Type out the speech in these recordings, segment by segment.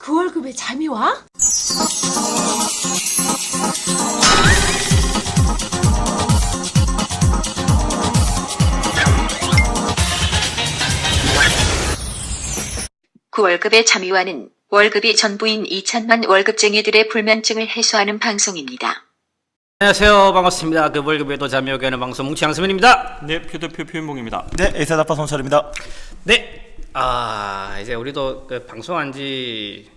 그 월급에 잠이 와? 그 월급의 잠이와는 월급이 전부인 2천만 월급쟁이들의 불면증을 해소하는 방송입니다. 안녕하세요. 반갑습니다. 그 월급에도 잠이 오게 하는 방송 뭉치양수민입니다. 네, 표대표 표인봉입니다. 네, 에이사다파 손철입니다. 네. 이제 우리도 그 방송한 지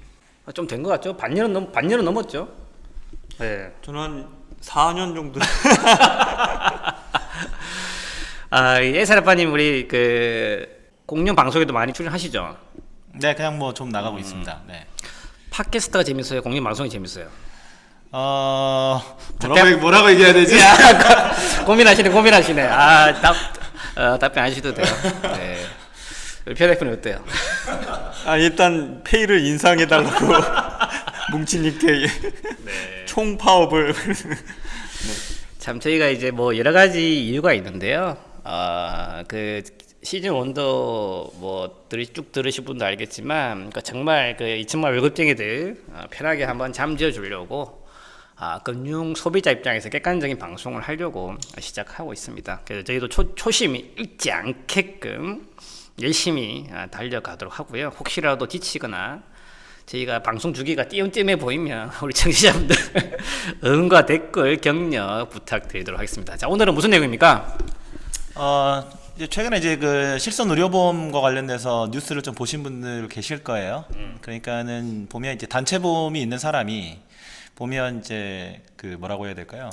좀 된 것 같죠? 반년은 넘었죠? 네. 저는 한 4년 정도. 예사라빠님 우리 그 공룡 방송에도 많이 출연하시죠? 네, 그냥 뭐 좀 나가고 있습니다. 네. 팟캐스트가 재밌어요? 공룡 방송이 재밌어요? 뭐라고 얘기해야 되지? 고민하시네. 답변 안 하셔도 돼요. 네. 우리 표 대표는 어때요? 일단 페이를 인상해달라고 뭉치님께 네. 총 파업을. 참 저희가 이제 뭐 여러 가지 이유가 있는데요. 그 시즌 1도 뭐 쭉 들으신 분도 알겠지만, 그러니까 정말 그 2천만 월급쟁이들 편하게 한번 잠재워 주려고 금융 소비자 입장에서 객관적인 방송을 하려고 시작하고 있습니다. 그래서 저희도 초심이 잃지 않게끔 열심히 달려가도록 하고요. 혹시라도 지치거나 저희가 방송 주기가 띄엄띄엄해 보이면 우리 청취자분들 응원과 댓글 격려 부탁드리도록 하겠습니다. 자, 오늘은 무슨 내용입니까? 이제 최근에 이제 그 실손 의료보험과 관련돼서 뉴스를 좀 보신 분들 계실 거예요. 그러니까는 보면 이제 단체 보험이 있는 사람이 보면 이제 그 뭐라고 해야 될까요?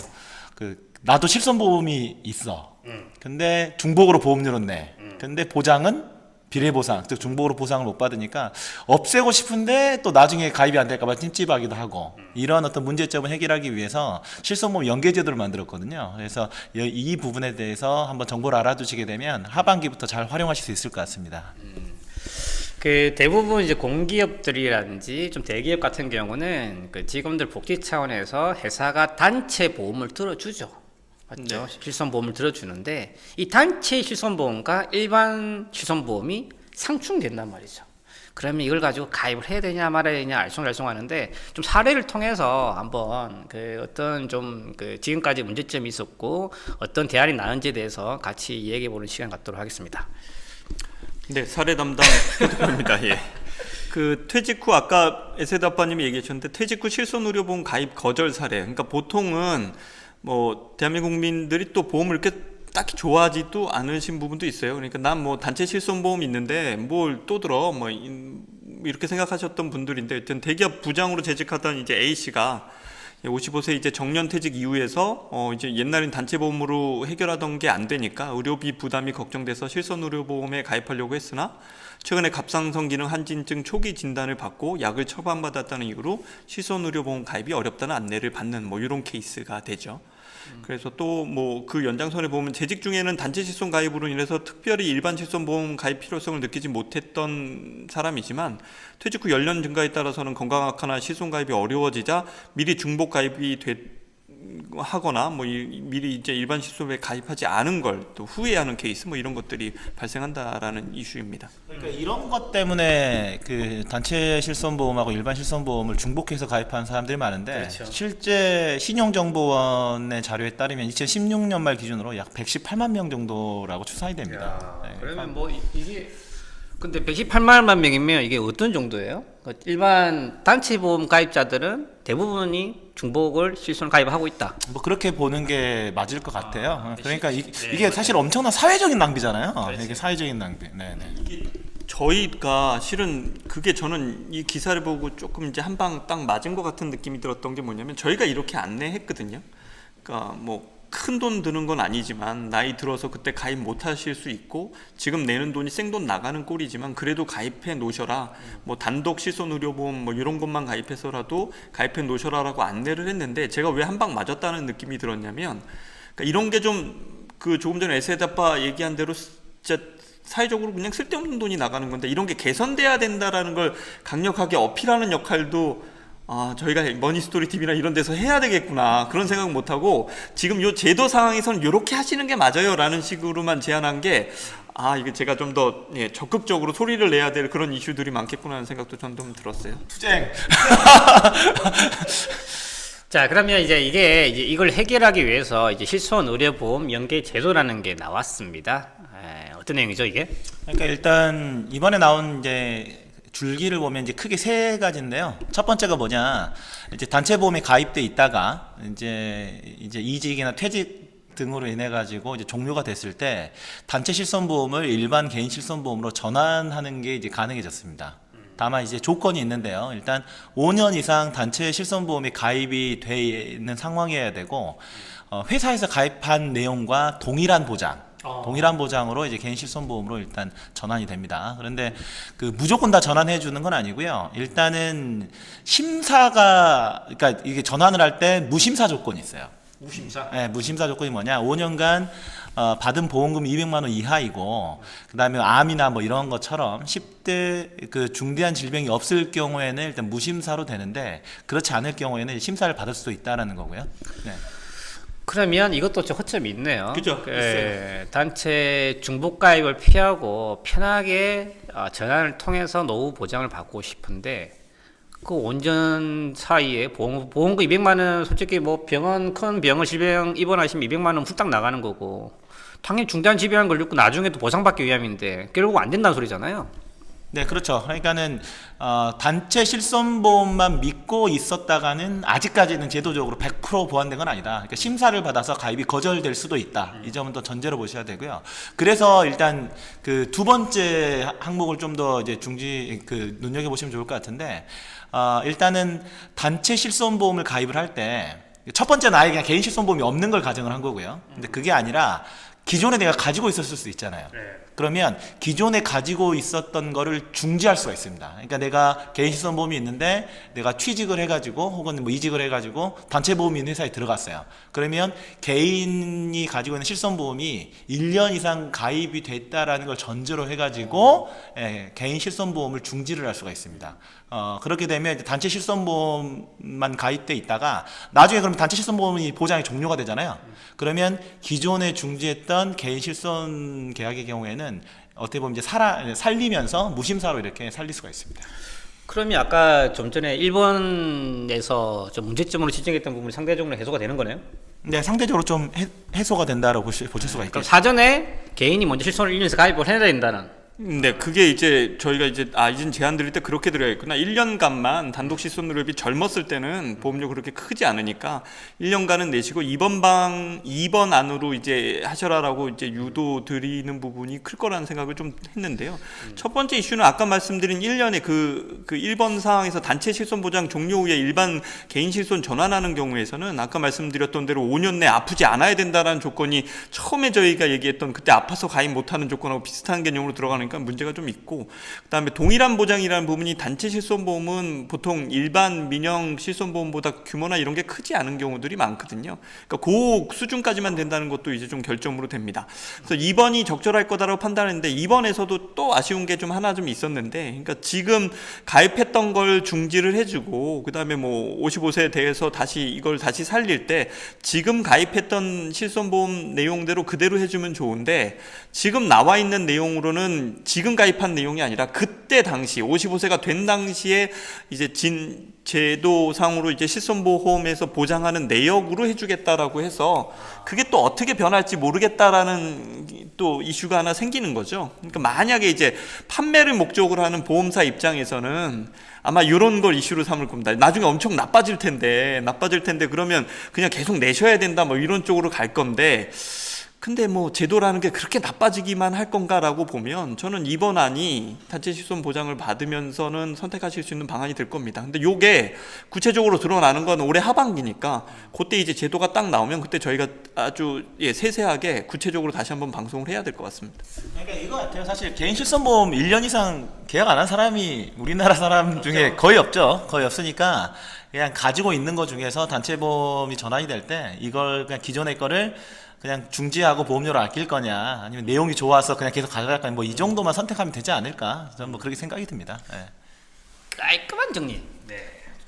그 나도 실손 보험이 있어. 근데 중복으로 보험료를 내. 근데 보장은 비례보상, 즉 중복으로 보상을 못 받으니까 없애고 싶은데 또 나중에 가입이 안 될까봐 찜찜하기도 하고, 이런 어떤 문제점을 해결하기 위해서 실손보험 연계제도를 만들었거든요. 그래서 이 부분에 대해서 한번 정보를 알아두시게 되면 하반기부터 잘 활용하실 수 있을 것 같습니다. 그 대부분 이제 공기업들이라든지 좀 대기업 같은 경우는 그 직원들 복지 차원에서 회사가 단체 보험을 들어주죠. 맞죠? 네. 실손보험을 들어주는데 이 단체 실손보험과 일반 실손보험이 상충된단 말이죠. 그러면 이걸 가지고 가입을 해야 되냐 말아야 되냐 알쏭달쏭하는데, 좀 사례를 통해서 한번 그 어떤 좀 그 지금까지 문제점이 있었고 어떤 대안이 나은지에 대해서 같이 이야기해보는 시간 갖도록 하겠습니다. 네, 사례 담당 표대표입니다. 예. 그 퇴직 후 아까 에세드 아빠님이 얘기해 주셨는데, 퇴직 후 실손 의료보험 가입 거절 사례. 그러니까 보통은 뭐 대한민국 국민들이 또 보험을 이렇게 딱히 좋아하지도 않으신 부분도 있어요. 그러니까 난 뭐 단체 실손보험 있는데 뭘 또 들어 뭐 이렇게 생각하셨던 분들인데, 하여튼 대기업 부장으로 재직하던 이제 A 씨가 55세 이제 정년퇴직 이후에서 이제 옛날엔 단체 보험으로 해결하던 게 안 되니까 의료비 부담이 걱정돼서 실손 의료보험에 가입하려고 했으나 최근에 갑상선 기능 한진증 초기 진단을 받고 약을 처방받았다는 이유로 실손 의료보험 가입이 어렵다는 안내를 받는 뭐 이런 케이스가 되죠. 그래서 또 뭐 그 연장선에 보면 재직 중에는 단체 실손 가입으로 인해서 특별히 일반 실손 보험 가입 필요성을 느끼지 못했던 사람이지만 퇴직 후 연령 증가에 따라서는 건강 악화나 실손 가입이 어려워지자 미리 중복 가입이 하거나 뭐 미리 이제 일반 실손에 가입하지 않은 걸 또 후회하는 케이스, 뭐 이런 것들이 발생한다라는 이슈입니다. 그러니까 이런 것 때문에 그 단체 실손보험하고 일반 실손보험을 중복해서 가입한 사람들이 많은데, 그렇죠. 실제 신용정보원의 자료에 따르면 2016년 말 기준으로 약 118만 명 정도라고 추산이 됩니다. 네, 그러면 뭐 이게 근데 118만 명이면 이게 어떤 정도예요? 일반 단체 보험 가입자들은 대부분이 중복을 실손 가입하고 있다. 뭐 그렇게 보는 게 맞을 것 같아요. 그러니까 이게 사실 엄청난 사회적인 낭비잖아요. 이게 사회적인 낭비. 네네. 저희가 실은 그게 저는 이 기사를 보고 조금 이제 한 방 딱 맞은 것 같은 느낌이 들었던 게 뭐냐면, 저희가 이렇게 안내했거든요. 그러니까 뭐 큰 돈 드는 건 아니지만 나이 들어서 그때 가입 못 하실 수 있고 지금 내는 돈이 생돈 나가는 꼴이지만 그래도 가입해 놓으셔라. 뭐 단독 실손 의료보험 뭐 이런 것만 가입해서라도 가입해 놓으셔라라고 안내를 했는데, 제가 왜 한 방 맞았다는 느낌이 들었냐면, 그러니까 이런 게 좀 그 조금 전에 에세드 아빠 얘기한 대로 진짜 사회적으로 그냥 쓸데없는 돈이 나가는 건데, 이런 게 개선돼야 된다라는 걸 강력하게 어필하는 역할도 아, 저희가 머니스토리 TV나 이런 데서 해야 되겠구나 그런 생각 못하고 지금 요 제도 상황에서는 이렇게 하시는 게 맞아요 라는 식으로만 제안한 게 이게 제가 좀 더 적극적으로 소리를 내야 될 그런 이슈들이 많겠구나 하는 생각도 전 좀 들었어요. 투쟁. 자, 그러면 이제 이걸 해결하기 위해서 이제 실손 의료보험 연계 제도라는 게 나왔습니다. 어떤 내용이죠, 이게? 그러니까 일단 이번에 나온 이제 줄기를 보면 이제 크게 세 가지인데요. 첫 번째가 뭐냐, 이제 단체 보험에 가입돼 있다가 이제 이직이나 퇴직 등으로 인해 가지고 이제 종료가 됐을 때 단체 실손보험을 일반 개인 실손보험으로 전환하는 게 이제 가능해졌습니다. 다만 이제 조건이 있는데요. 일단 5년 이상 단체 실손보험에 가입이 돼 있는 상황이어야 되고, 회사에서 가입한 내용과 동일한 보장으로 이제 개인 실손보험으로 일단 전환이 됩니다. 그런데 그 무조건 다 전환해 주는 건 아니고요. 일단은 그러니까 이게 전환을 할 때 무심사 조건이 있어요. 무심사? 네, 무심사 조건이 뭐냐? 5년간 받은 보험금 200만 원 이하이고, 그다음에 암이나 뭐 이런 것처럼 10대 그 중대한 질병이 없을 경우에는 일단 무심사로 되는데, 그렇지 않을 경우에는 심사를 받을 수도 있다라는 거고요. 네. 그러면 이것도 좀 허점이 있네요. 그죠? 있어요. 단체 중복 가입을 피하고 편하게 전환을 통해서 노후 보장을 받고 싶은데, 그 5년 사이에 보험금 200만 원, 솔직히 뭐 큰 병을 질병 입원하시면 200만 원 후딱 나가는 거고, 당연히 중대한 질병 걸렸고 나중에 또 보상받기 위함인데 결국 안 된다는 소리잖아요. 네, 그렇죠. 그러니까는 단체 실손보험만 믿고 있었다가는 아직까지는 제도적으로 100% 보완된 건 아니다. 그러니까 심사를 받아서 가입이 거절될 수도 있다. 이 점은 또 전제로 보셔야 되고요. 그래서 일단 그 두 번째 항목을 좀 더 이제 눈여겨 보시면 좋을 것 같은데, 일단은 단체 실손보험을 가입을 할 때 첫 번째는 아예 그냥 개인 실손보험이 없는 걸 가정을 한 거고요. 근데 그게 아니라 기존에 내가 가지고 있었을 수 있잖아요. 그러면 기존에 가지고 있었던 거를 중지할 수가 있습니다. 그러니까 내가 개인 실손보험이 있는데 내가 취직을 해가지고 혹은 뭐 이직을 해가지고 단체보험이 있는 회사에 들어갔어요. 그러면 개인이 가지고 있는 실손보험이 1년 이상 가입이 됐다라는 걸 전제로 해가지고 개인 실손보험을 중지를 할 수가 있습니다. 그렇게 되면 이제 단체 실손보험만 가입돼 있다가 나중에 그럼 단체 실손보험이 보장이 종료가 되잖아요. 그러면 기존에 중지했던 개인 실손 계약의 경우에는 어떻게 보면 이제 살리면서 무심사로 이렇게 살릴 수가 있습니다. 그러면 아까 좀 전에 일본에서 좀 문제점으로 지적했던 부분이 상대적으로 해소가 되는 거네요? 네, 상대적으로 좀 해소가 된다라고 보실 수가 그럼 있겠죠. 사전에 개인이 먼저 실손을 1년에서 가입을 해야 된다는. 네, 그게 이제 저희가 이제 제안 드릴 때 그렇게 드려야겠구나. 1년간만 단독 실손의료비 젊었을 때는 보험료 그렇게 크지 않으니까 1년간은 내시고 2번 안으로 이제 하셔라라고 이제 유도 드리는 부분이 클 거라는 생각을 좀 했는데요. 첫 번째 이슈는 아까 말씀드린 1년에 그 1번 사항에서 단체 실손 보장 종료 후에 일반 개인 실손 전환하는 경우에서는 아까 말씀드렸던 대로 5년 내 아프지 않아야 된다라는 조건이 처음에 저희가 얘기했던 그때 아파서 가입 못하는 조건하고 비슷한 개념으로 들어가는 문제가 좀 있고, 그다음에 동일한 보장이라는 부분이 단체 실손보험은 보통 일반 민영 실손보험보다 규모나 이런 게 크지 않은 경우들이 많거든요. 그러니까 그 수준까지만 된다는 것도 이제 좀 결정으로 됩니다. 그래서 2번이 적절할 거다라고 판단했는데 2번에서도 또 아쉬운 게 좀 하나 좀 있었는데, 그러니까 지금 가입했던 걸 중지를 해주고 그다음에 뭐 55세에 대해서 이걸 다시 살릴 때 지금 가입했던 실손보험 내용대로 그대로 해주면 좋은데, 지금 나와 있는 내용으로는 지금 가입한 내용이 아니라 그때 당시 55세가 된 당시에 이제 제도상으로 이제 실손보험에서 보장하는 내역으로 해주겠다라고 해서 그게 또 어떻게 변할지 모르겠다라는 또 이슈가 하나 생기는 거죠. 그러니까 만약에 이제 판매를 목적으로 하는 보험사 입장에서는 아마 이런 걸 이슈로 삼을 겁니다. 나중에 엄청 나빠질 텐데 그러면 그냥 계속 내셔야 된다 뭐 이런 쪽으로 갈 건데, 근데 뭐 제도라는 게 그렇게 나빠지기만 할 건가라고 보면 저는 이번 안이 단체 실손 보장을 받으면서는 선택하실 수 있는 방안이 될 겁니다. 근데 요게 구체적으로 드러나는 건 올해 하반기니까 그때 이제 제도가 딱 나오면 그때 저희가 아주 세세하게 구체적으로 다시 한번 방송을 해야 될 것 같습니다. 그러니까 이거 같아요. 사실 개인 실손보험 1년 이상 계약 안 한 사람이 우리나라 사람 중에 거의 없죠. 거의 없으니까 그냥 가지고 있는 것 중에서 단체보험이 전환이 될 때 이걸 그냥 기존의 거를 그냥 중지하고 보험료를 아낄 거냐, 아니면 내용이 좋아서 그냥 계속 가져갈 거냐, 뭐 이 정도만 선택하면 되지 않을까, 저는 뭐 그렇게 생각이 듭니다. 네. 깔끔한 정리. 네.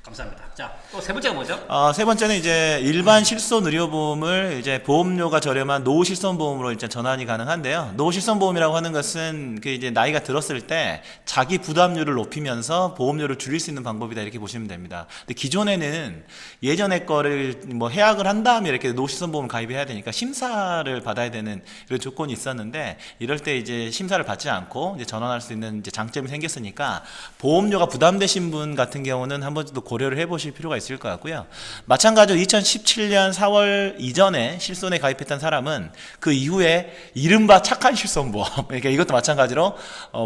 감사합니다. 자, 또 세 번째가 뭐죠? 세 번째는 이제 일반 실손 의료보험을 이제 보험료가 저렴한 노후 실손보험으로 이제 전환이 가능한데요. 노후 실손보험이라고 하는 것은 그 이제 나이가 들었을 때 자기 부담률을 높이면서 보험료를 줄일 수 있는 방법이다 이렇게 보시면 됩니다. 근데 기존에는 예전에 거를 뭐 해약을 한 다음에 이렇게 노후 실손보험을 가입해야 되니까 심사를 받아야 되는 그런 조건이 있었는데 이럴 때 이제 심사를 받지 않고 이제 전환할 수 있는 이제 장점이 생겼으니까 보험료가 부담되신 분 같은 경우는 한 번 더 고려를 해보실 필요가 있을 것 같고요. 마찬가지로 2017년 4월 이전에 실손에 가입했던 사람은 그 이후에 이른바 착한 실손보험, 그러니까 이것도 마찬가지로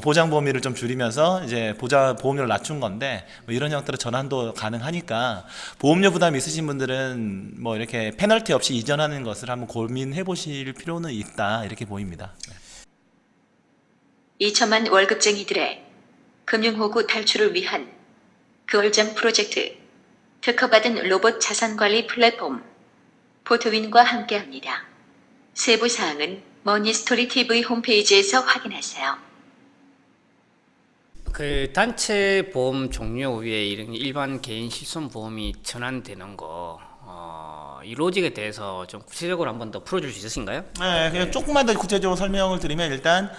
보장 범위를 좀 줄이면서 이제 보험료를 낮춘 건데 뭐 이런 형태로 전환도 가능하니까 보험료 부담이 있으신 분들은 뭐 이렇게 페널티 없이 이전하는 것을 한번 고민해 보실 필요는 있다 이렇게 보입니다. 2천만 월급쟁이들의 금융호구 탈출을 위한 그월장 프로젝트 특허받은 로봇 자산관리 플랫폼 포트윈과 함께합니다. 세부 사항은 머니스토리 TV 홈페이지에서 확인하세요. 그 단체 보험 종료 후에 이런 일반 개인 실손 보험이 전환되는 거 이 로직에 대해서 좀 구체적으로 한번 더 풀어줄 수 있으신가요? 네, 그냥 조금만 더 구체적으로 설명을 드리면 일단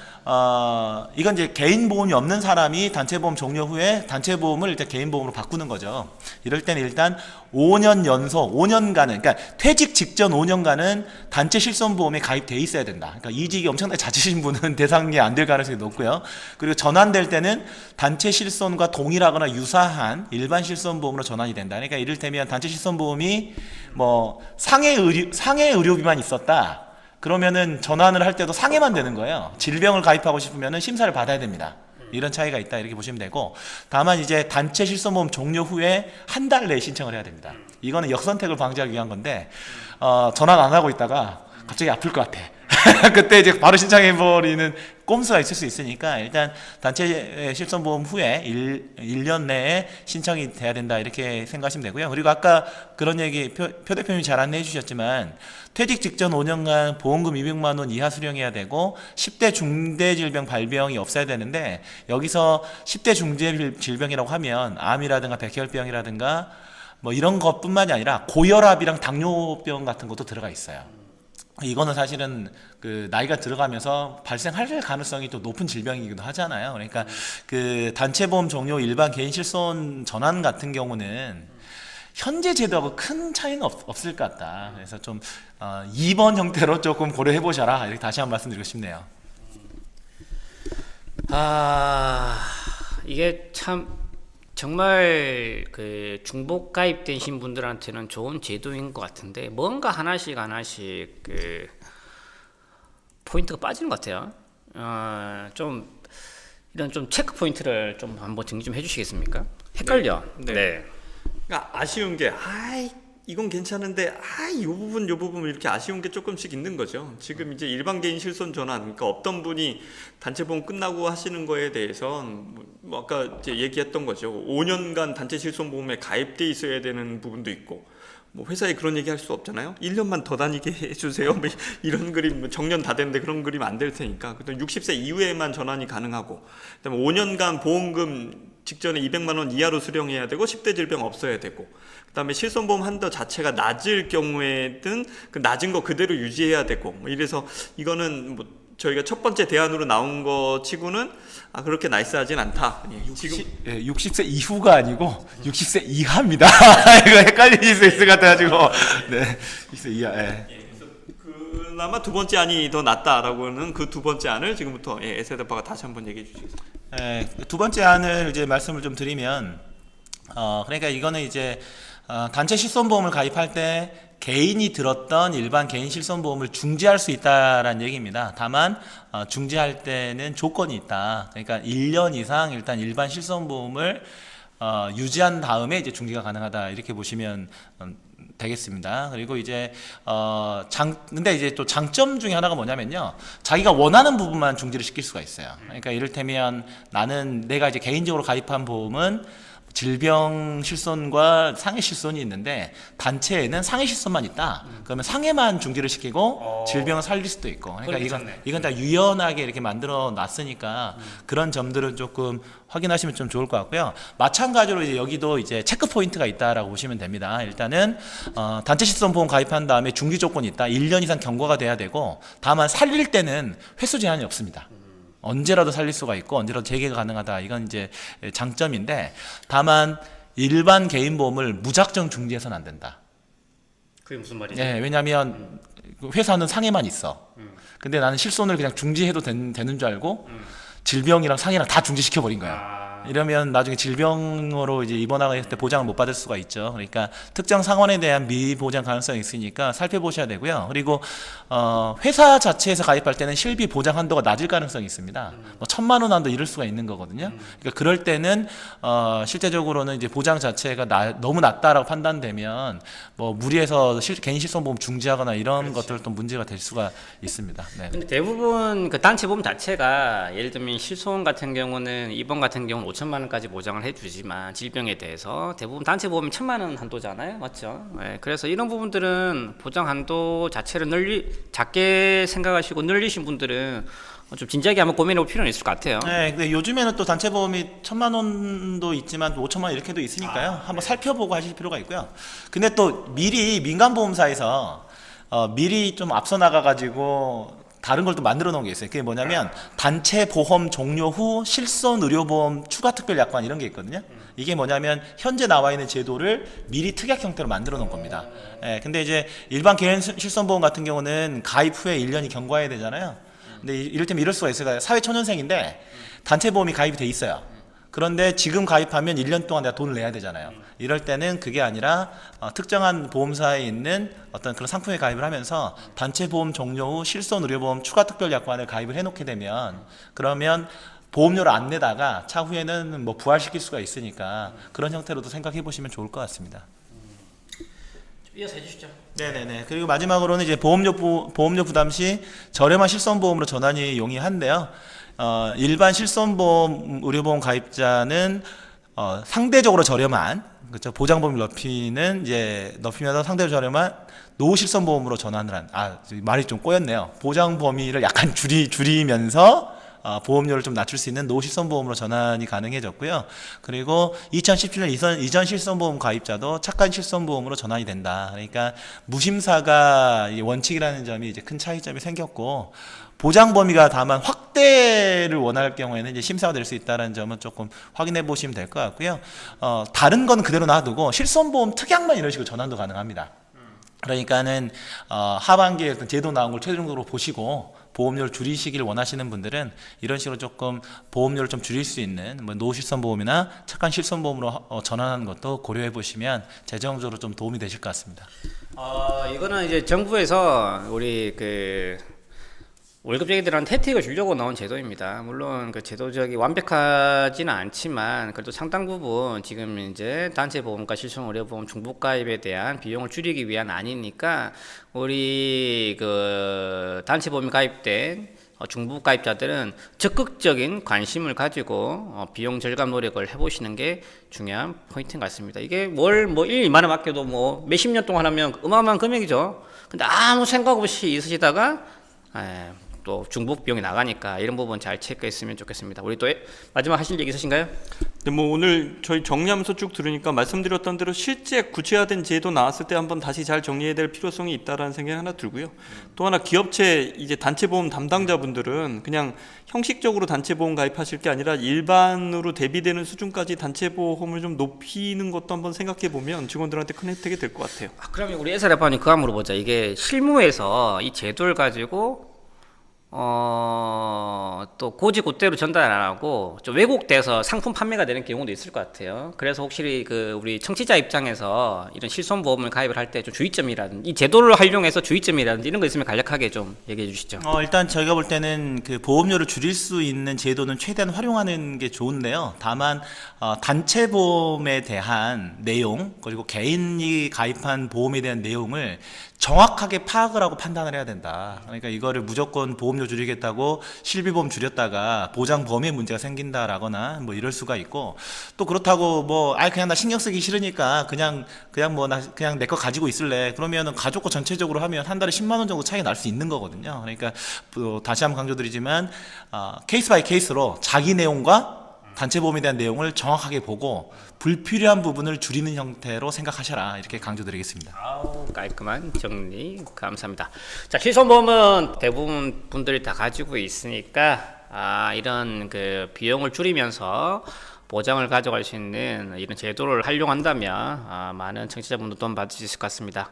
이건 이제 개인 보험이 없는 사람이 단체 보험 종료 후에 단체 보험을 일단 개인 보험으로 바꾸는 거죠. 이럴 때는 일단 5년 연속 5년간은 그러니까 퇴직 직전 5년간은 단체 실손 보험에 가입돼 있어야 된다. 그러니까 이직이 엄청나게 잦으신 분은 대상이 안 될 가능성이 높고요. 그리고 전환될 때는 단체 실손과 동일하거나 유사한 일반 실손 보험으로 전환이 된다. 그러니까 이를테면 단체 실손 보험이 뭐 상해 의료비만 있었다. 그러면은 전환을 할 때도 상해만 되는 거예요. 질병을 가입하고 싶으면은 심사를 받아야 됩니다. 이런 차이가 있다 이렇게 보시면 되고, 다만 이제 단체 실손보험 종료 후에 한 달 내에 신청을 해야 됩니다. 이거는 역선택을 방지하기 위한 건데 전환 안 하고 있다가 갑자기 아플 것 같아. 그때 이제 바로 신청해버리는 꼼수가 있을 수 있으니까 일단 단체 실손보험 후에 1년 내에 신청이 돼야 된다 이렇게 생각하시면 되고요. 그리고 아까 그런 얘기 표 대표님이 잘 안내해 주셨지만 퇴직 직전 5년간 보험금 200만 원 이하 수령해야 되고 10대 중대질병 발병이 없어야 되는데, 여기서 10대 중대질병이라고 하면 암이라든가 백혈병이라든가 뭐 이런 것뿐만이 아니라 고혈압이랑 당뇨병 같은 것도 들어가 있어요. 이거는 사실은 그 나이가 들어가면서 발생할 가능성이 또 높은 질병이기도 하잖아요. 그러니까 그 단체 보험 종료 일반 개인 실손 전환 같은 경우는 현재 제도하고 큰 차이는 없을 것 같다. 그래서 좀 2번 형태로 조금 고려해 보셔라 이렇게 다시 한번 말씀드리고 싶네요. 이게 참 정말 그 중복 가입되신 분들한테는 좋은 제도인 것 같은데 뭔가 하나씩 그 포인트가 빠지는 것 같아요. 좀 이런 좀 체크 포인트를 좀 한번 정리 좀 해주시겠습니까? 헷갈려. 네. 그러니까 아쉬운 게 이건 괜찮은데 요 부분 이렇게 아쉬운 게 조금씩 있는 거죠. 지금 이제 일반 개인 실손 전환, 그러니까 어떤 분이 단체 보험 끝나고 하시는 거에 대해서 뭐 아까 이제 얘기했던 거죠. 5년간 단체 실손 보험에 가입돼 있어야 되는 부분도 있고, 뭐 회사에 그런 얘기 할 수 없잖아요. 1년만 더 다니게 해주세요. 뭐 이런 그림, 뭐 정년 다 됐는데 그런 그림 안 될 테니까. 그다음 60세 이후에만 전환이 가능하고, 그다음에 5년간 보험금 직전에 200만 원 이하로 수령해야 되고 10대 질병 없어야 되고, 그다음에 실손보험 한도 자체가 낮을 경우에든 그 낮은 거 그대로 유지해야 되고, 뭐 이래서 이거는 뭐 저희가 첫 번째 대안으로 나온 거 치고는 그렇게 나이스하진 않다. 지금 60세 이후가 아니고 60세 이하입니다. 이거 헷갈릴 수 있을 것 같아가지고. 네, 60세 이하. 그나마 두 번째 안이 더 낫다라고는 그 두 번째 안을 지금부터 에세드파가 다시 한번 얘기해 주시겠습니다. 두 번째 안을 이제 말씀을 좀 드리면, 그러니까 이거는 이제 단체 실손보험을 가입할 때 개인이 들었던 일반 개인 실손보험을 중지할 수 있다라는 얘기입니다. 다만 중지할 때는 조건이 있다. 그러니까 1년 이상 일단 일반 실손보험을 유지한 다음에 이제 중지가 가능하다 이렇게 보시면 되겠습니다. 그리고 이제 근데 이제 또 장점 중에 하나가 뭐냐면요, 자기가 원하는 부분만 중지를 시킬 수가 있어요. 그러니까 이를테면 내가 이제 개인적으로 가입한 보험은 질병 실손과 상해 실손이 있는데 단체에는 상해 실손만 있다. 그러면 상해만 중지를 시키고 질병을 살릴 수도 있고. 그러니까 이건 다 유연하게 이렇게 만들어 놨으니까 그런 점들은 조금 확인하시면 좀 좋을 것 같고요. 마찬가지로 이제 여기도 이제 체크 포인트가 있다라고 보시면 됩니다. 일단은 단체 실손 보험 가입한 다음에 중지 조건이 있다. 1년 이상 경과가 돼야 되고, 다만 살릴 때는 횟수 제한이 없습니다. 언제라도 살릴 수가 있고 언제라도 재개가 가능하다. 이건 이제 장점인데, 다만 일반 개인 보험을 무작정 중지해서는 안 된다. 그게 무슨 말이죠? 네, 왜냐하면 회사는 상해만 있어. 근데 나는 실손을 그냥 중지해도 되는 줄 알고 질병이랑 상해랑 다 중지시켜 버린 거야. 이러면 나중에 질병으로 이제 입원하게 했을 때 보장을 못 받을 수가 있죠. 그러니까 특정 상환에 대한 미보장 가능성이 있으니까 살펴보셔야 되고요. 그리고 회사 자체에서 가입할 때는 실비 보장 한도가 낮을 가능성이 있습니다. 뭐 1,000만 원 한도 이럴 수가 있는 거거든요. 그러니까 그럴 때는 실제적으로는 이제 보장 자체가 너무 낮다라고 판단되면 뭐 무리해서 개인 실손보험 중지하거나 이런 것들도 문제가 될 수가 있습니다. 네. 근데 대부분 그 단체 보험 자체가 예를 들면 실손 같은 경우는 입원 같은 경우는 5천만 원까지 보장을 해주지만 질병에 대해서 대부분 단체 보험이 1,000만 원 한도잖아요, 맞죠? 네, 그래서 이런 부분들은 보장 한도 자체를 작게 생각하시고 늘리신 분들은 좀 진지하게 한번 고민해볼 필요는 있을 것 같아요. 네, 근데 요즘에는 또 단체 보험이 1,000만 원도 있지만 5천만 원 이렇게도 있으니까요. 한번 살펴보고 하실 필요가 있고요. 근데 또 미리 민간 보험사에서 미리 좀 앞서 나가가지고 다른 걸 또 만들어 놓은 게 있어요. 그게 뭐냐면 단체 보험 종료 후 실손 의료보험 추가 특별 약관 이런 게 있거든요. 이게 뭐냐면 현재 나와 있는 제도를 미리 특약 형태로 만들어 놓은 겁니다. 예, 근데 이제 일반 개인 실손보험 같은 경우는 가입 후에 1년이 경과해야 되잖아요. 근데 이를테면 이럴 수가 있어요. 사회초년생인데 단체 보험이 가입이 돼 있어요. 그런데 지금 가입하면 1년 동안 내가 돈을 내야 되잖아요. 이럴 때는 그게 아니라 특정한 보험사에 있는 어떤 그런 상품에 가입을 하면서 단체 보험 종료 후 실손 의료보험 추가 특별 약관을 가입을 해놓게 되면, 그러면 보험료를 안 내다가 차후에는 뭐 부활시킬 수가 있으니까 그런 형태로도 생각해 보시면 좋을 것 같습니다. 이어서 해주시죠. 네네네. 그리고 마지막으로는 이제 보험료 부담 시 저렴한 실손보험으로 전환이 용이한데요. 일반 실손보험 의료보험 가입자는 상대적으로 저렴한, 그렇죠, 보장범위를 높이면서 상대적으로 저렴한 노후실손보험으로 전환을 말이 좀 꼬였네요. 보장범위를 약간 줄이면서 보험료를 좀 낮출 수 있는 노후실손보험으로 전환이 가능해졌고요. 그리고 2017년 이전 실손보험 가입자도 착한 실손보험으로 전환이 된다. 그러니까 무심사가 원칙이라는 점이 이제 큰 차이점이 생겼고, 보장 범위가 다만 확대를 원할 경우에는 이제 심사가 될 수 있다는 점은 조금 확인해 보시면 될 것 같고요. 다른 건 그대로 놔두고 실손보험 특약만 이런 식으로 전환도 가능합니다. 그러니까는 하반기에 어떤 제도 나온 걸 최종적으로 보시고 보험료를 줄이시길 원하시는 분들은 이런 식으로 조금 보험료를 좀 줄일 수 있는 뭐 노후실손보험이나 착한 실손보험으로 전환하는 것도 고려해 보시면 재정적으로 좀 도움이 되실 것 같습니다. 이거는 이제 정부에서 우리 월급쟁이들한테 혜택을 주려고 나온 제도입니다. 물론 그 제도적이 완벽하지는 않지만 그래도 상당 부분 지금 이제 단체 보험과 실손 의료보험 중복 가입에 대한 비용을 줄이기 위한 안이니까, 우리 그 단체 보험이 가입된 중복 가입자들은 적극적인 관심을 가지고 비용 절감 노력을 해보시는 게 중요한 포인트인 것 같습니다. 이게 월 1, 2만 원 맡겨도 뭐 몇십 년 동안 하면 어마어마한 금액이죠. 근데 아무 생각 없이 있으시다가 또 중복 비용이 나가니까 이런 부분 잘 체크했으면 좋겠습니다. 우리 또 마지막 하실 얘기 있으신가요? 근데 뭐 오늘 저희 정리하면서 쭉 들으니까 말씀드렸던 대로 실제 구체화된 제도 나왔을 때 한번 다시 잘 정리해야 될 필요성이 있다라는 생각이 하나 들고요. 또 하나, 기업체 이제 단체보험 담당자분들은 그냥 형식적으로 단체보험 가입하실 게 아니라 일반으로 대비되는 수준까지 단체보험을 좀 높이는 것도 한번 생각해 보면 직원들한테 큰 혜택이 될 것 같아요. 그러면 우리 에사 대표님 그거 한번 물어보자. 이게 실무에서 이 제도를 가지고 또 고지고대로 전달 안 하고 좀 왜곡돼서 상품 판매가 되는 경우도 있을 것 같아요. 그래서 혹시 우리 청취자 입장에서 이런 실손보험을 가입을 할 때 좀 주의점이라든지 이 제도를 활용해서 주의점이라든지 이런 거 있으면 간략하게 좀 얘기해 주시죠. 일단 저희가 볼 때는 그 보험료를 줄일 수 있는 제도는 최대한 활용하는 게 좋은데요. 다만 단체 보험에 대한 내용, 그리고 개인이 가입한 보험에 대한 내용을 정확하게 파악을 하고 판단을 해야 된다. 그러니까 이거를 무조건 보험료 보험료 줄이겠다고 실비보험 줄였다가 보장 범위에 문제가 생긴다라거나 뭐 이럴 수가 있고, 또 그렇다고 뭐 그냥 나 신경 쓰기 싫으니까 그냥 뭐 나 그냥 내 거 가지고 있을래, 그러면은 가족 거 전체적으로 하면 한 달에 10만 원 정도 차이가 날 수 있는 거거든요. 그러니까 또 다시 한번 강조드리지만 케이스 바이 케이스로 자기 내용과 단체 보험에 대한 내용을 정확하게 보고 불필요한 부분을 줄이는 형태로 생각하셔라, 이렇게 강조드리겠습니다. 아우, 깔끔한 정리 감사합니다. 자, 실손보험은 대부분 분들이 다 가지고 있으니까 이런 그 비용을 줄이면서 보장을 가져갈 수 있는 이런 제도를 활용한다면 많은 청취자분들 도움 받을 수 있을 것 같습니다.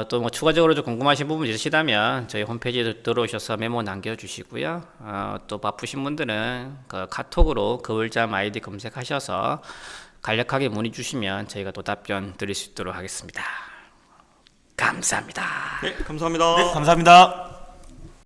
또 뭐 추가적으로 좀 궁금하신 부분 있으시다면 저희 홈페이지에 들어오셔서 메모 남겨주시고요. 또 바쁘신 분들은 그 카톡으로 거울잠 아이디 검색하셔서 간략하게 문의 주시면 저희가 또 답변 드릴 수 있도록 하겠습니다. 감사합니다. 네, 감사합니다. 네, 감사합니다.